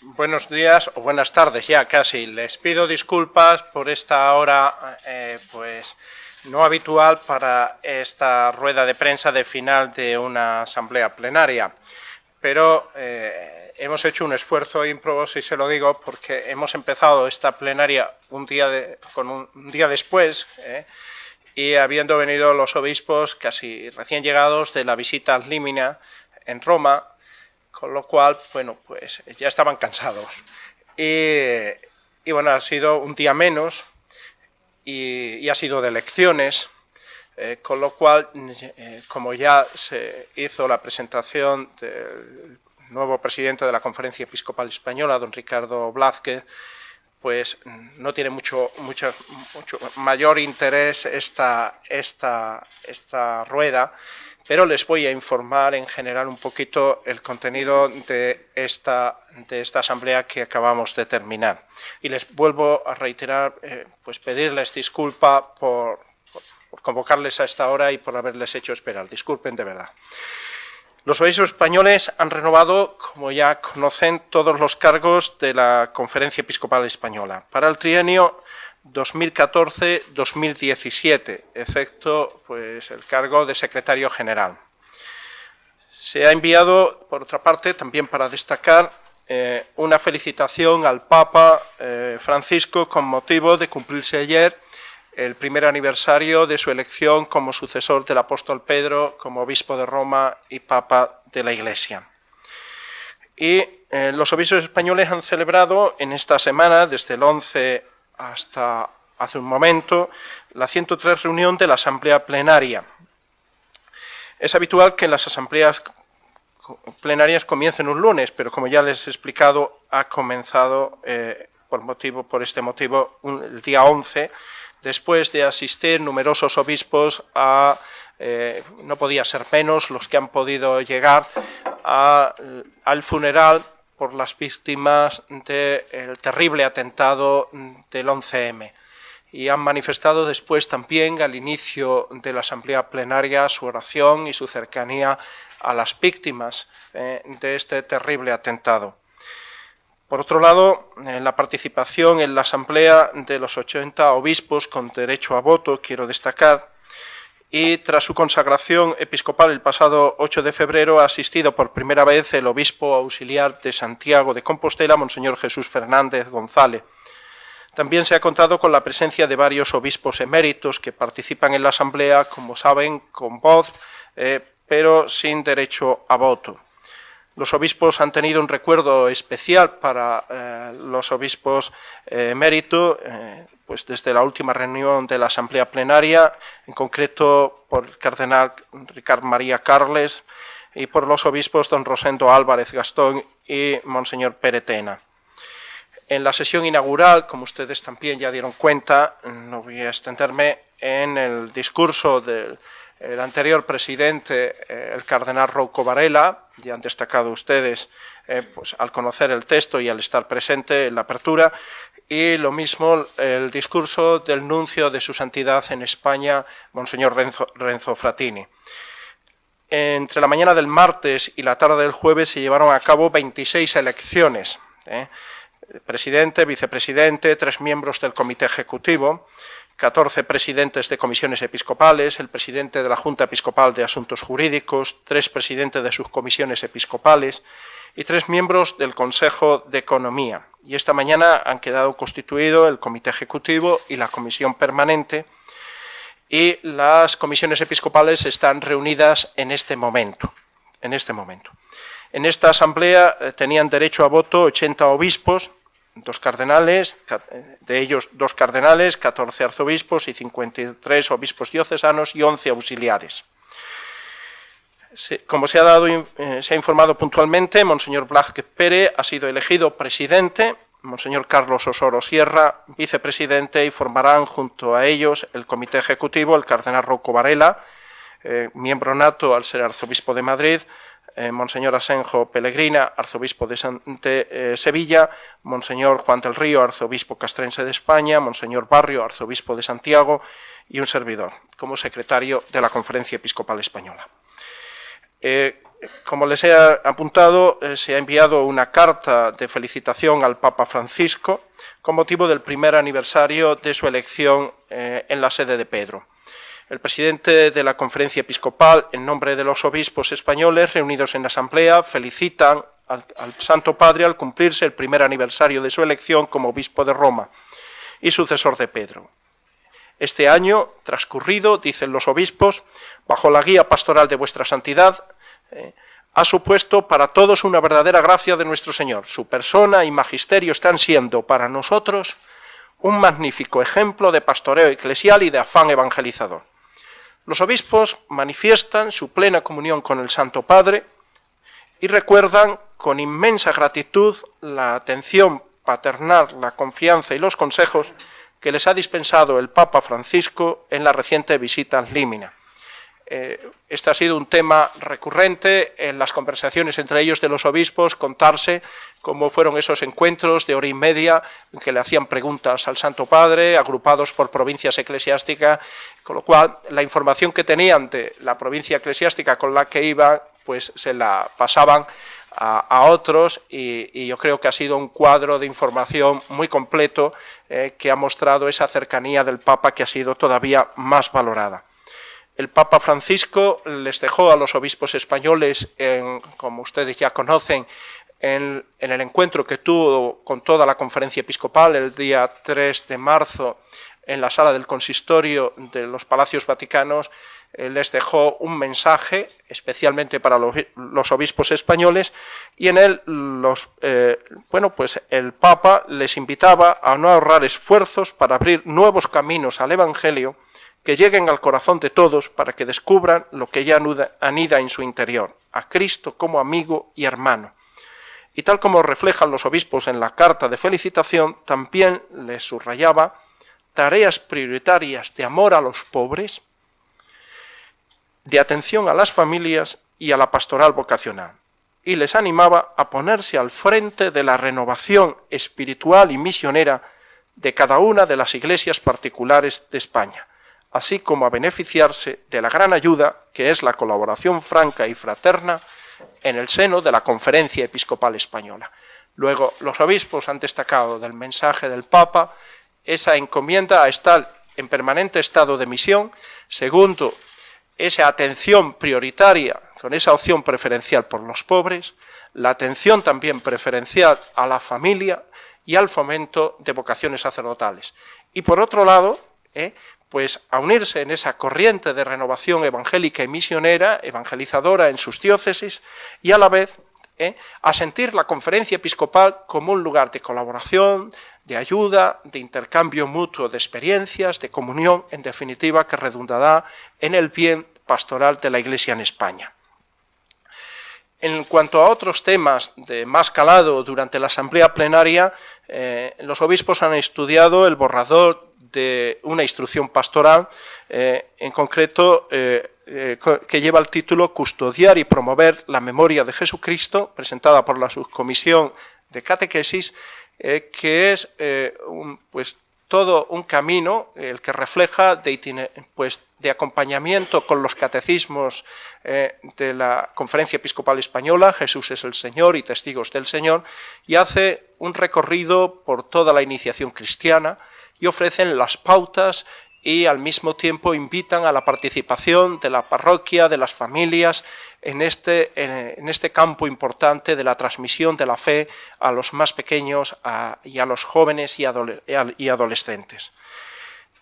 Buenos días o buenas tardes ya casi. Les pido disculpas por esta hora pues no habitual para esta rueda de prensa de final de una asamblea plenaria, pero hemos hecho un esfuerzo ímprobo, si se lo digo, porque hemos empezado esta plenaria un día después y habiendo venido los obispos casi recién llegados de la visita al Límina en Roma, con lo cual, bueno, pues ya estaban cansados. Y bueno, ha sido un día menos y ha sido de elecciones, con lo cual, como ya se hizo la presentación del nuevo presidente de la Conferencia Episcopal Española, don Ricardo Blázquez, pues no tiene mucho mayor interés esta rueda, pero les voy a informar en general un poquito el contenido de esta asamblea que acabamos de terminar. Y les vuelvo a reiterar, pues pedirles disculpa por convocarles a esta hora y por haberles hecho esperar. Disculpen de verdad. Los obispos españoles han renovado, como ya conocen, todos los cargos de la Conferencia Episcopal Española para el trienio 2014-2017, excepto pues, el cargo de secretario general. Se ha enviado, por otra parte, también para destacar, una felicitación al Papa Francisco con motivo de cumplirse ayer el primer aniversario de su elección como sucesor del apóstol Pedro, como obispo de Roma y Papa de la Iglesia. Y los obispos españoles han celebrado en esta semana, desde el 11 hasta hace un momento, la 103 reunión de la Asamblea Plenaria. Es habitual que las asambleas plenarias comiencen un lunes, pero como ya les he explicado, ha comenzado por este motivo el día 11, después de asistir numerosos obispos no podía ser menos, los que han podido llegar al funeral por las víctimas del terrible atentado del 11M. Y han manifestado después también, al inicio de la asamblea plenaria, su oración y su cercanía a las víctimas de este terrible atentado. Por otro lado, la participación en la asamblea de los 80 obispos con derecho a voto, quiero destacar, y tras su consagración episcopal el pasado 8 de febrero ha asistido por primera vez el obispo auxiliar de Santiago de Compostela, Monseñor Jesús Fernández González. También se ha contado con la presencia de varios obispos eméritos que participan en la asamblea, como saben, con voz, pero sin derecho a voto. Los obispos han tenido un recuerdo especial para los obispos eméritos, pues desde la última reunión de la asamblea plenaria, en concreto por el cardenal Ricard María Carles y por los obispos don Rosendo Álvarez Gastón y monseñor Peretena. En la sesión inaugural, como ustedes también ya dieron cuenta, no voy a extenderme en el discurso del anterior presidente, el cardenal Rouco Varela, ya han destacado ustedes pues, al conocer el texto y al estar presente en la apertura, y lo mismo el discurso del nuncio de su santidad en España, Monseñor Renzo Frattini. Entre la mañana del martes y la tarde del jueves se llevaron a cabo 26 elecciones, presidente, vicepresidente, 3 miembros del comité ejecutivo, 14 presidentes de comisiones episcopales, el presidente de la Junta Episcopal de Asuntos Jurídicos, 3 presidentes de sus comisiones episcopales y 3 miembros del Consejo de Economía. Y esta mañana han quedado constituido el comité ejecutivo y la comisión permanente, y las comisiones episcopales están reunidas en este momento. En esta asamblea tenían derecho a voto 80 obispos, 2 cardenales, de ellos 2 cardenales, 14 arzobispos y 53 obispos diocesanos y 11 auxiliares. Como se ha informado puntualmente, Monseñor Blázquez Pérez ha sido elegido presidente, Monseñor Carlos Osoro Sierra vicepresidente, y formarán junto a ellos el comité ejecutivo el cardenal Rouco Varela, miembro nato al ser arzobispo de Madrid, Monseñor Asenjo Pellegrina, arzobispo de Sevilla, Monseñor Juan del Río, arzobispo castrense de España, Monseñor Barrio, arzobispo de Santiago, y un servidor, como secretario de la Conferencia Episcopal Española. Como les he apuntado, se ha enviado una carta de felicitación al Papa Francisco con motivo del primer aniversario de su elección en la sede de Pedro. El presidente de la Conferencia Episcopal, en nombre de los obispos españoles reunidos en la Asamblea, felicitan al Santo Padre al cumplirse el primer aniversario de su elección como obispo de Roma y sucesor de Pedro. Este año transcurrido, dicen los obispos, bajo la guía pastoral de vuestra santidad, ha supuesto para todos una verdadera gracia de nuestro Señor. Su persona y magisterio están siendo para nosotros un magnífico ejemplo de pastoreo eclesial y de afán evangelizador. Los obispos manifiestan su plena comunión con el Santo Padre y recuerdan con inmensa gratitud la atención paternal, la confianza y los consejos que les ha dispensado el Papa Francisco en la reciente visita al Límina. Este ha sido un tema recurrente en las conversaciones entre ellos de los obispos, contarse cómo fueron esos encuentros de hora y media en que le hacían preguntas al Santo Padre, agrupados por provincias eclesiásticas, con lo cual la información que tenían de la provincia eclesiástica con la que iban, pues se la pasaban a otros y yo creo que ha sido un cuadro de información muy completo que ha mostrado esa cercanía del Papa que ha sido todavía más valorada. El Papa Francisco les dejó a los obispos españoles, como ustedes ya conocen, en el encuentro que tuvo con toda la Conferencia Episcopal el día 3 de marzo en la sala del consistorio de los Palacios Vaticanos, les dejó un mensaje especialmente para los obispos españoles y en él el Papa les invitaba a no ahorrar esfuerzos para abrir nuevos caminos al Evangelio que lleguen al corazón de todos para que descubran lo que ya anida en su interior, a Cristo como amigo y hermano. Y tal como reflejan los obispos en la carta de felicitación, también les subrayaba tareas prioritarias de amor a los pobres, de atención a las familias y a la pastoral vocacional. Y les animaba a ponerse al frente de la renovación espiritual y misionera de cada una de las iglesias particulares de España, así como a beneficiarse de la gran ayuda que es la colaboración franca y fraterna en el seno de la Conferencia Episcopal Española. Luego, los obispos han destacado del mensaje del Papa esa encomienda a estar en permanente estado de misión. Segundo, esa atención prioritaria, con esa opción preferencial por los pobres, la atención también preferencial a la familia y al fomento de vocaciones sacerdotales. Y por otro lado, pues a unirse en esa corriente de renovación evangélica y misionera, evangelizadora en sus diócesis, y a la vez a sentir la Conferencia Episcopal como un lugar de colaboración, de ayuda, de intercambio mutuo de experiencias, de comunión, en definitiva, que redundará en el bien pastoral de la Iglesia en España. En cuanto a otros temas de más calado durante la asamblea plenaria, los obispos han estudiado el borrador de una instrucción pastoral, en concreto que lleva el título Custodiar y promover la memoria de Jesucristo, presentada por la Subcomisión de Catequesis, que es todo un camino el que refleja de acompañamiento con los catecismos de la Conferencia Episcopal Española, Jesús es el Señor y Testigos del Señor, y hace un recorrido por toda la iniciación cristiana y ofrecen las pautas y al mismo tiempo invitan a la participación de la parroquia, de las familias, en este campo importante de la transmisión de la fe a los más pequeños y a los jóvenes y adolescentes.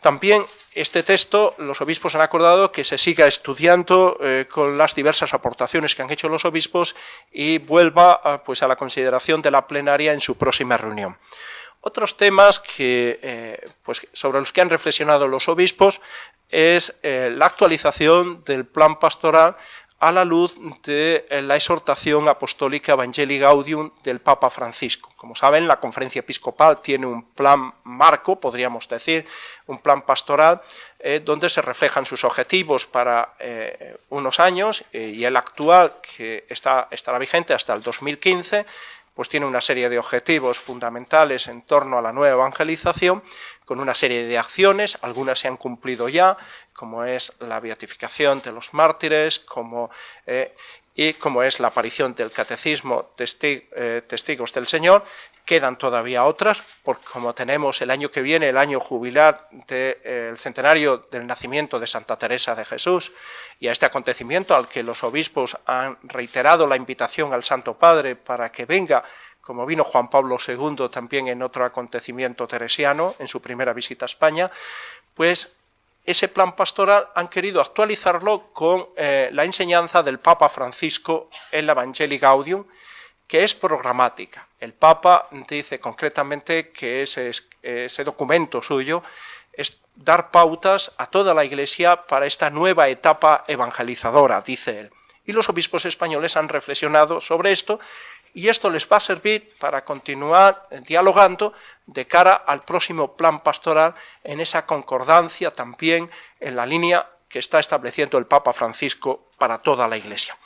También este texto los obispos han acordado que se siga estudiando con las diversas aportaciones que han hecho los obispos y vuelva a la consideración de la plenaria en su próxima reunión. Otros temas sobre los que han reflexionado los obispos es la actualización del plan pastoral a la luz de la exhortación apostólica Evangelii Gaudium del Papa Francisco. Como saben, la Conferencia Episcopal tiene un plan marco, podríamos decir, un plan pastoral, donde se reflejan sus objetivos para unos años y el actual, que estará vigente hasta el 2015, pues tiene una serie de objetivos fundamentales en torno a la nueva evangelización, con una serie de acciones, algunas se han cumplido ya, como es la beatificación de los mártires, y como es la aparición del Catecismo Testigos del Señor. Quedan todavía otras, porque como tenemos el año que viene, el año jubilar del centenario del nacimiento de Santa Teresa de Jesús, y a este acontecimiento al que los obispos han reiterado la invitación al Santo Padre para que venga, como vino Juan Pablo II también en otro acontecimiento teresiano, en su primera visita a España, pues ese plan pastoral han querido actualizarlo con la enseñanza del Papa Francisco en la Evangelii Gaudium, que es programática. El Papa dice concretamente que ese documento suyo es dar pautas a toda la Iglesia para esta nueva etapa evangelizadora, dice él. Y los obispos españoles han reflexionado sobre esto, y esto les va a servir para continuar dialogando de cara al próximo plan pastoral en esa concordancia también en la línea que está estableciendo el Papa Francisco para toda la Iglesia.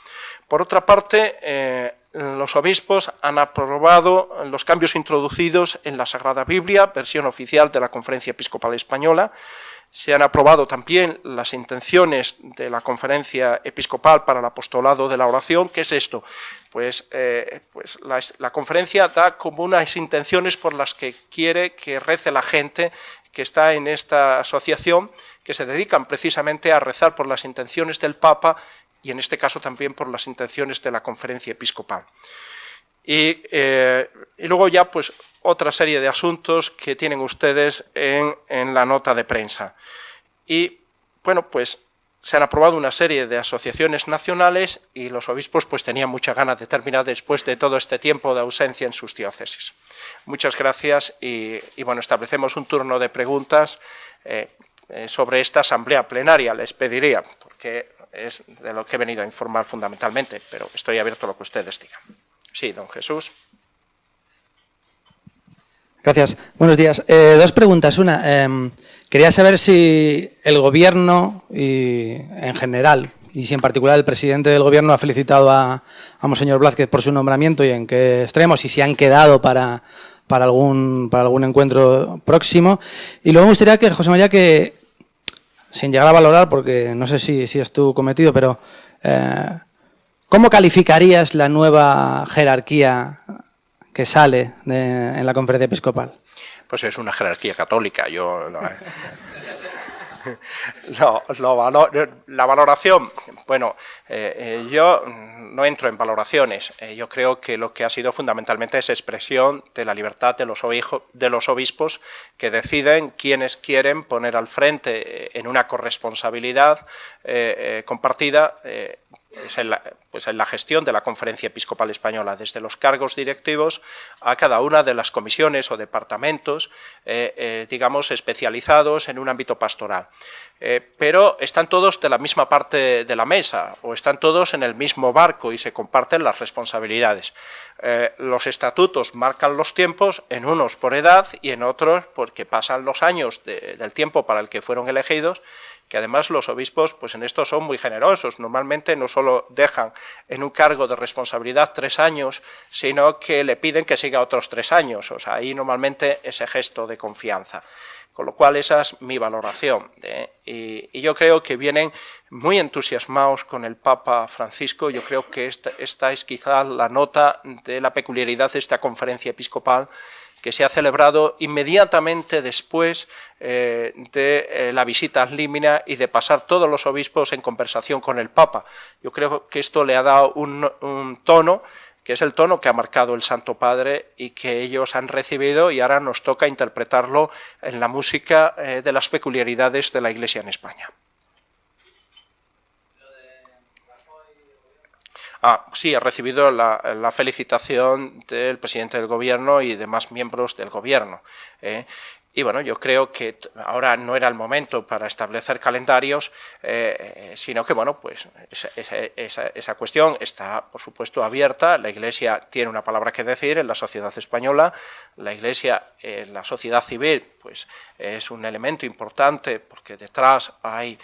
Por otra parte, los obispos han aprobado los cambios introducidos en la Sagrada Biblia, versión oficial de la Conferencia Episcopal Española. Se han aprobado también las intenciones de la Conferencia Episcopal para el Apostolado de la Oración. ¿Qué es esto? Pues la conferencia da como unas intenciones por las que quiere que rece la gente que está en esta asociación, que se dedican precisamente a rezar por las intenciones del Papa y en este caso también por las intenciones de la Conferencia Episcopal. Y luego ya pues otra serie de asuntos que tienen ustedes en la nota de prensa. Y bueno, pues se han aprobado una serie de asociaciones nacionales y los obispos pues tenían muchas ganas de terminar después de todo este tiempo de ausencia en sus diócesis. Muchas gracias y bueno, establecemos un turno de preguntas sobre esta asamblea plenaria, les pediría, porque es de lo que he venido a informar fundamentalmente, pero estoy abierto a lo que ustedes digan. Sí, don Jesús. Gracias. Buenos días. Dos preguntas. Una, quería saber si el Gobierno, y en general, y si en particular el presidente del Gobierno ha felicitado a Monseñor Blázquez por su nombramiento y en qué extremos, y si han quedado para algún encuentro próximo. Y luego me gustaría que, José María, que, sin llegar a valorar, porque no sé si es tu cometido, pero ¿cómo calificarías la nueva jerarquía que sale en la Conferencia Episcopal? Pues es una jerarquía católica. Yo la valoración, bueno, yo no entro en valoraciones. Yo creo que lo que ha sido fundamentalmente es expresión de la libertad de los obispos que deciden quiénes quieren poner al frente en una corresponsabilidad compartida en la gestión de la Conferencia Episcopal Española, desde los cargos directivos a cada una de las comisiones o departamentos, digamos, especializados en un ámbito pastoral. Pero están todos de la misma parte de la mesa o están todos en el mismo barco y se comparten las responsabilidades. Los estatutos marcan los tiempos, en unos por edad y en otros porque pasan los años del tiempo para el que fueron elegidos, que además los obispos pues en esto son muy generosos. Normalmente no solo dejan en un cargo de responsabilidad 3 años, sino que le piden que siga otros 3 años. O sea, ahí normalmente ese gesto de confianza. Con lo cual esa es mi valoración. Y yo creo que vienen muy entusiasmados con el Papa Francisco. Yo creo que esta es quizá la nota de la peculiaridad de esta conferencia episcopal, que se ha celebrado inmediatamente después de la visita ad limina y de pasar todos los obispos en conversación con el Papa. Yo creo que esto le ha dado un tono, que es el tono que ha marcado el Santo Padre y que ellos han recibido, y ahora nos toca interpretarlo en la música de las peculiaridades de la Iglesia en España. Sí, he recibido la felicitación del presidente del Gobierno y demás miembros del Gobierno. Y bueno, yo creo que ahora no era el momento para establecer calendarios, sino que bueno, pues esa cuestión está, por supuesto, abierta. La Iglesia tiene una palabra que decir en la sociedad española. La Iglesia, la sociedad civil, pues es un elemento importante porque detrás hay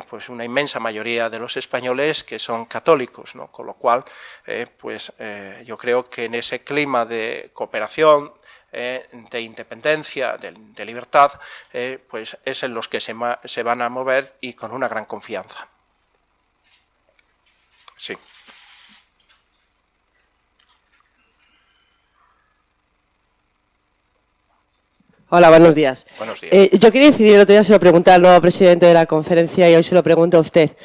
pues una inmensa mayoría de los españoles que son católicos, ¿no? Con lo cual, yo creo que en ese clima de cooperación, de independencia, de libertad, pues es en los que se van a mover y con una gran confianza. Sí. Hola, buenos días. Buenos días. Yo quería incidir, el otro día se lo pregunté al nuevo presidente de la conferencia y hoy se lo pregunto a usted.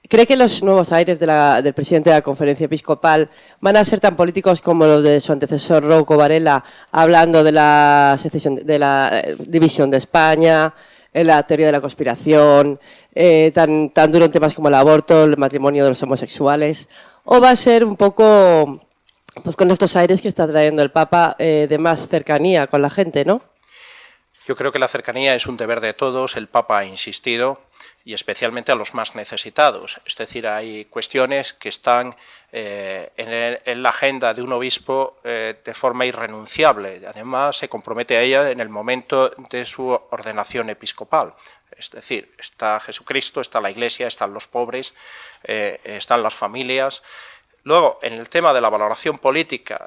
¿Cree que los nuevos aires del presidente de la conferencia episcopal van a ser tan políticos como los de su antecesor Rouco Varela, hablando de la secesión, de la división de España, la teoría de la conspiración, tan duro en temas como el aborto, el matrimonio de los homosexuales? ¿O va a ser un poco, pues con estos aires que está trayendo el Papa, de más cercanía con la gente, ¿no? Yo creo que la cercanía es un deber de todos. El Papa ha insistido, y especialmente a los más necesitados. Es decir, hay cuestiones que están en la agenda de un obispo de forma irrenunciable. Además, se compromete a ella en el momento de su ordenación episcopal. Es decir, está Jesucristo, está la Iglesia, están los pobres, están las familias. Luego, en el tema de la valoración política,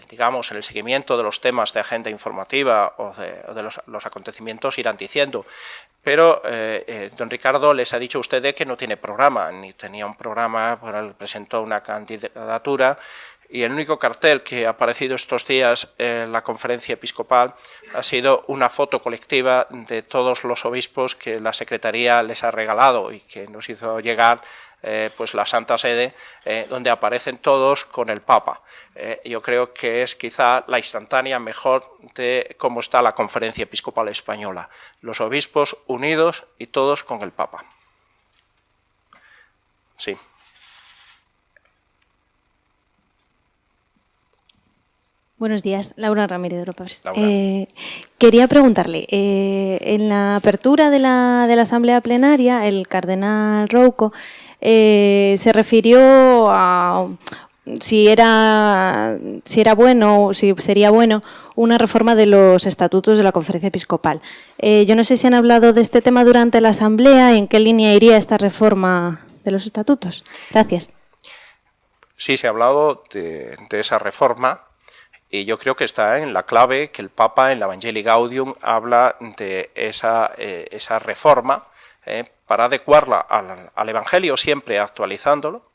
digamos, en el seguimiento de los temas de agenda informativa o de los acontecimientos irán diciendo, pero don Ricardo les ha dicho a ustedes que no tiene programa, ni tenía un programa, bueno, presentó una candidatura, y el único cartel que ha aparecido estos días en la conferencia episcopal ha sido una foto colectiva de todos los obispos que la Secretaría les ha regalado y que nos hizo llegar pues la Santa Sede, donde aparecen todos con el Papa. Yo creo que es quizá la instantánea mejor de cómo está la conferencia episcopal española. Los obispos unidos y todos con el Papa. Sí. Buenos días, Laura Ramírez de Europa. Laura. Quería preguntarle, en la apertura de la Asamblea Plenaria, el cardenal Rouco se refirió a si era bueno o si sería bueno una reforma de los estatutos de la Conferencia Episcopal. Yo no sé si han hablado de este tema durante la Asamblea, ¿en qué línea iría esta reforma de los estatutos? Gracias. Sí, se ha hablado de esa reforma. Y yo creo que está en la clave que el Papa en la Evangelii Gaudium habla de esa reforma para adecuarla al Evangelio, siempre actualizándolo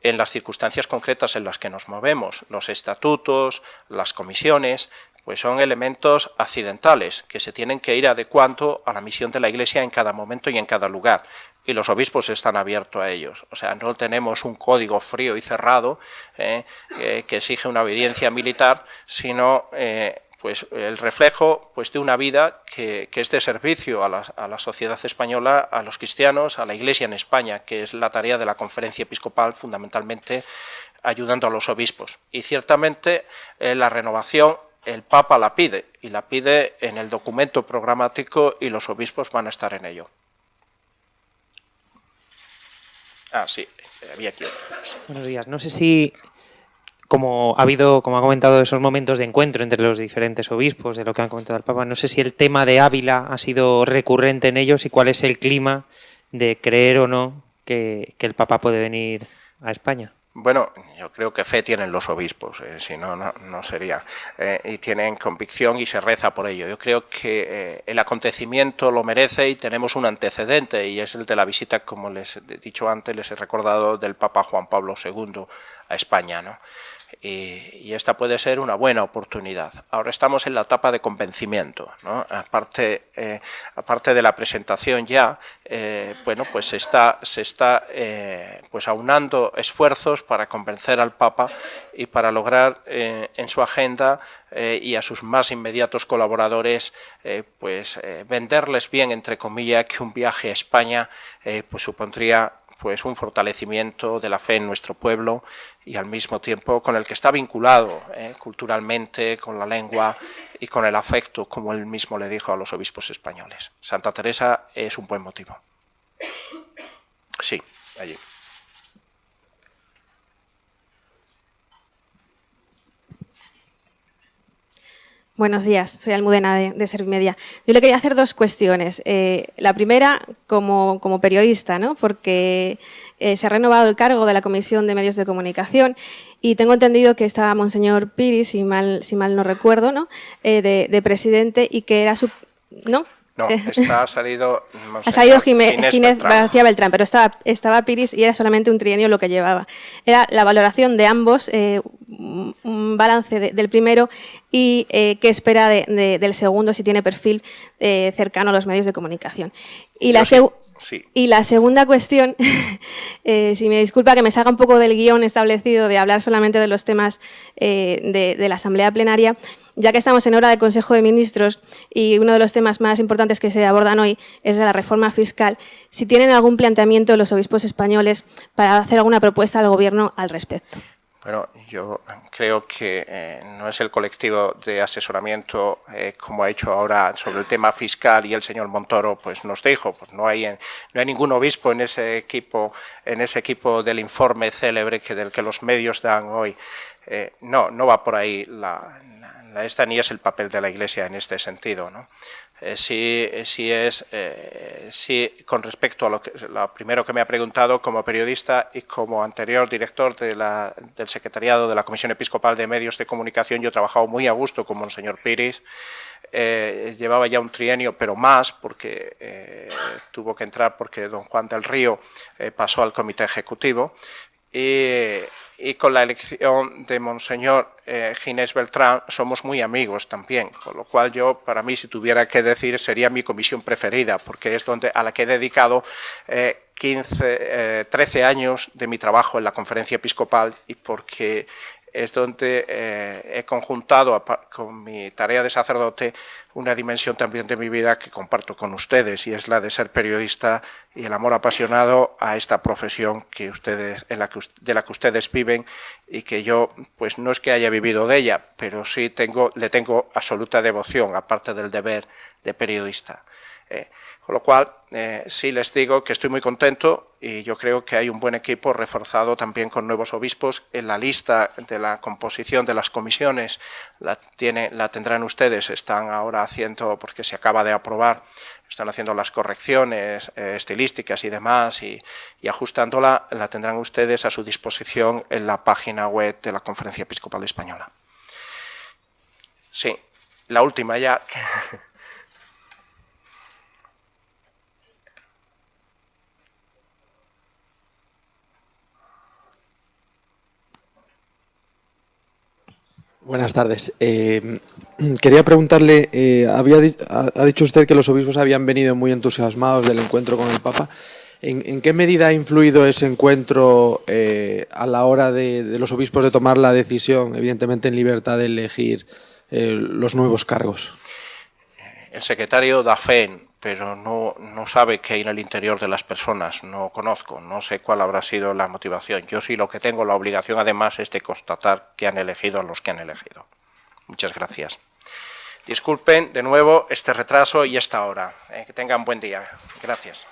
en las circunstancias concretas en las que nos movemos. Los estatutos, las comisiones, pues son elementos accidentales que se tienen que ir adecuando a la misión de la Iglesia en cada momento y en cada lugar. Y los obispos están abiertos a ellos. O sea, no tenemos un código frío y cerrado que exige una obediencia militar, sino pues el reflejo pues de una vida que es de servicio a la sociedad española, a los cristianos, a la Iglesia en España, que es la tarea de la Conferencia Episcopal, fundamentalmente ayudando a los obispos. Y ciertamente la renovación el Papa la pide, y la pide en el documento programático, y los obispos van a estar en ello. Ah, sí, había aquí. Buenos días. No sé si, como ha comentado, esos momentos de encuentro entre los diferentes obispos, de lo que han comentado el Papa, no sé si el tema de Ávila ha sido recurrente en ellos y cuál es el clima de creer o no que el Papa puede venir a España. Bueno, yo creo que fe tienen los obispos, si no, no sería. Y tienen convicción y se reza por ello. Yo creo que el acontecimiento lo merece y tenemos un antecedente, y es el de la visita, como les he dicho antes, les he recordado, del Papa Juan Pablo II a España, ¿no? Y esta puede ser una buena oportunidad. Ahora estamos en la etapa de convencimiento, ¿no? Aparte de la presentación ya, bueno, pues se está pues aunando esfuerzos para convencer al Papa y para lograr en su agenda y a sus más inmediatos colaboradores pues venderles bien, entre comillas, que un viaje a España pues supondría pues un fortalecimiento de la fe en nuestro pueblo, y al mismo tiempo con el que está vinculado culturalmente, con la lengua y con el afecto, como él mismo le dijo a los obispos españoles. Santa Teresa es un buen motivo. Sí, allí. Buenos días, soy Almudena de Servimedia. Yo le quería hacer dos cuestiones. La primera, como periodista, ¿no? Porque se ha renovado el cargo de la Comisión de Medios de Comunicación y tengo entendido que estaba Monseñor Piri, si mal no recuerdo, ¿no? De presidente, y que era su... ¿No? No, ha salido... Ha salido Ginés García Beltrán, pero estaba Piris y era solamente un trienio lo que llevaba. Era la valoración de ambos, un balance del primero y qué espera del segundo, si tiene perfil cercano a los medios de comunicación. Y la segunda cuestión, si me disculpa que me salga un poco del guión establecido de hablar solamente de los temas de la Asamblea Plenaria, ya que estamos en hora de Consejo de Ministros y uno de los temas más importantes que se abordan hoy es la reforma fiscal, si tienen algún planteamiento los obispos españoles para hacer alguna propuesta al Gobierno al respecto. Bueno, yo creo que no es el colectivo de asesoramiento como ha hecho ahora sobre el tema fiscal y el señor Montoro pues nos dijo, pues no hay ningún obispo en ese equipo del informe célebre del que los medios dan hoy. No va por ahí ni es el papel de la Iglesia en este sentido, ¿no? Sí, con respecto a lo primero que me ha preguntado, como periodista y como anterior director del secretariado de la Comisión Episcopal de Medios de Comunicación, yo he trabajado muy a gusto con Monseñor Piris. Llevaba ya un trienio, pero más, porque tuvo que entrar porque don Juan del Río pasó al comité ejecutivo. Y con la elección de Monseñor Ginés Beltrán somos muy amigos también, con lo cual para mí, si tuviera que decir, sería mi comisión preferida, porque es a la que he dedicado 13 años de mi trabajo en la Conferencia Episcopal y porque es donde he conjuntado con mi tarea de sacerdote una dimensión también de mi vida que comparto con ustedes y es la de ser periodista y el amor apasionado a esta profesión de la que ustedes viven y que yo pues no es que haya vivido de ella, pero sí le tengo absoluta devoción, aparte del deber de periodista. Con lo cual, sí les digo que estoy muy contento y yo creo que hay un buen equipo reforzado también con nuevos obispos. En la lista de la composición de las comisiones la tendrán ustedes, están ahora haciendo, porque se acaba de aprobar, están haciendo las correcciones estilísticas y demás y ajustándola, la tendrán ustedes a su disposición en la página web de la Conferencia Episcopal Española. Sí, la última ya. Buenas tardes. Quería preguntarle, ha dicho usted que los obispos habían venido muy entusiasmados del encuentro con el Papa. ¿En qué medida ha influido ese encuentro a la hora de los obispos de tomar la decisión, evidentemente en libertad de elegir los nuevos cargos? El secretario da fe, pero no sabe qué hay en el interior de las personas, no conozco, no sé cuál habrá sido la motivación. Yo sí lo que tengo la obligación además es de constatar que han elegido a los que han elegido. Muchas gracias. Disculpen de nuevo este retraso y esta hora. Que tengan buen día. Gracias.